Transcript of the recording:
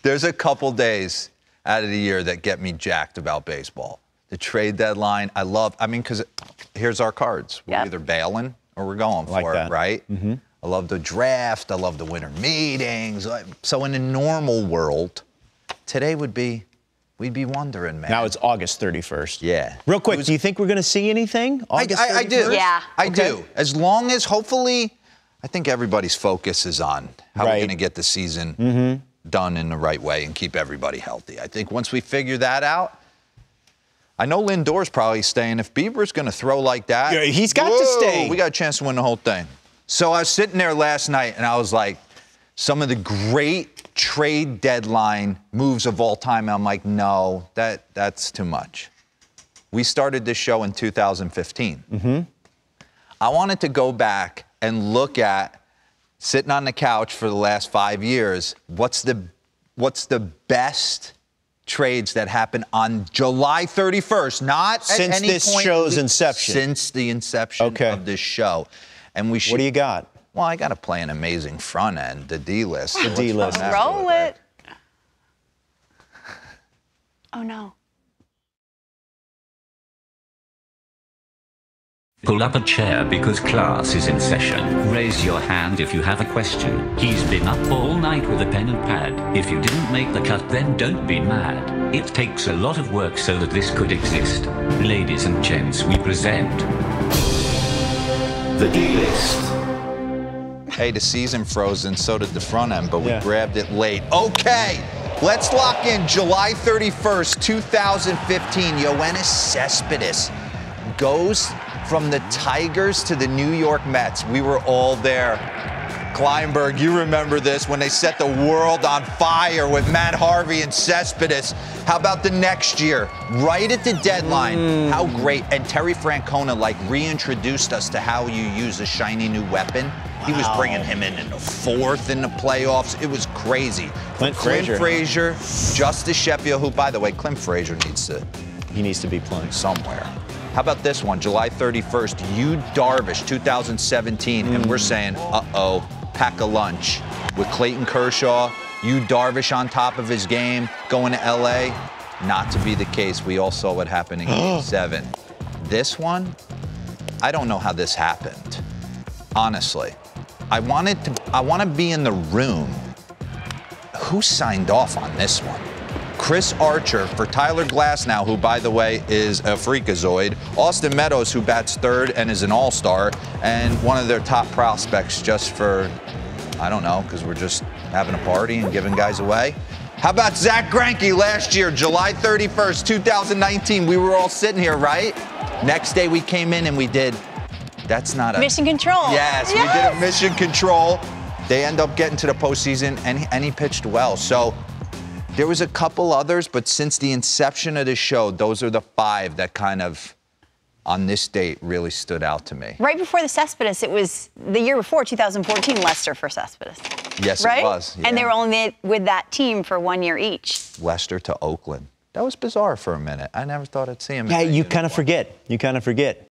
There's a couple days out of the year that get me jacked about baseball. The trade deadline, because here's our cards. We're either bailing or we're going for it, right? Mm-hmm. I love the draft. I love the winter meetings. So in a normal world, today we'd be wondering, man. Now it's August 31st. Yeah. Real quick, do you think we're going to see anything? I do. Yeah. I do. As long as, hopefully, I think everybody's focus is on how we're going to get the season done in the right way and keep everybody healthy. I think once we figure that out, I know Lindor's probably staying. If Bieber's going to throw like that, yeah, he's got to stay. We got a chance to win the whole thing. So I was sitting there last night, and I was like, some of the great trade deadline moves of all time. And I'm like, no, that's too much. We started this show in 2015. Mm-hmm. I wanted to go back and look at, sitting on the couch for the last 5 years, what's the best trades that happened on July 31st, not since at any this point show's inception. Since the inception of this show. And we should. What do you got? Well, I got to play an amazing front end, the D list. The D list. Roll it. Oh no. Pull up a chair because class is in session. Raise your hand if you have a question. He's been up all night with a pen and pad. If you didn't make the cut, then don't be mad. It takes a lot of work so that this could exist. Ladies and gents, we present the D-List. Hey, the season froze and so did the front end, but we grabbed it late. Okay, let's lock in July 31st, 2015. Yoenis Cespedes goes from the Tigers to the New York Mets. We were all there. Kleinberg, you remember this when they set the world on fire with Matt Harvey and Cespedes. How about the next year? Right at the deadline. How great. And Terry Francona reintroduced us to how you use a shiny new weapon. Wow. He was bringing him in the fourth in the playoffs. It was crazy. Clint Frazier, Justice Sheffield, who, by the way, Clint Frazier needs to be playing somewhere. How about this one, July 31st, Yu Darvish, 2017, and we're saying, uh-oh, pack a lunch. With Clayton Kershaw, Yu Darvish on top of his game, going to L.A., not to be the case. We all saw what happened in Game 7. This one, I don't know how this happened, honestly. I want to be in the room. Who signed off on this one? Chris Archer for Tyler Glasnow, who, by the way, is a freakazoid. Austin Meadows, who bats third and is an all-star, and one of their top prospects just for, I don't know, because we're just having a party and giving guys away. How about Zach Greinke last year, July 31st, 2019? We were all sitting here, right? Next day we came in and we did, that's not a... Mission control. Yes, we did a mission control. They end up getting to the postseason, and he pitched well. So there was a couple others, but since the inception of the show, those are the 5 that kind of, on this date, really stood out to me. Right before the Cespedes, it was the year before, 2014, Lester for Cespedes. Yes, right? It was. Yeah. And they were only with that team for 1 year each. Lester to Oakland. That was bizarre for a minute. I never thought I'd see him. Yeah, you kind of forget. You kind of forget.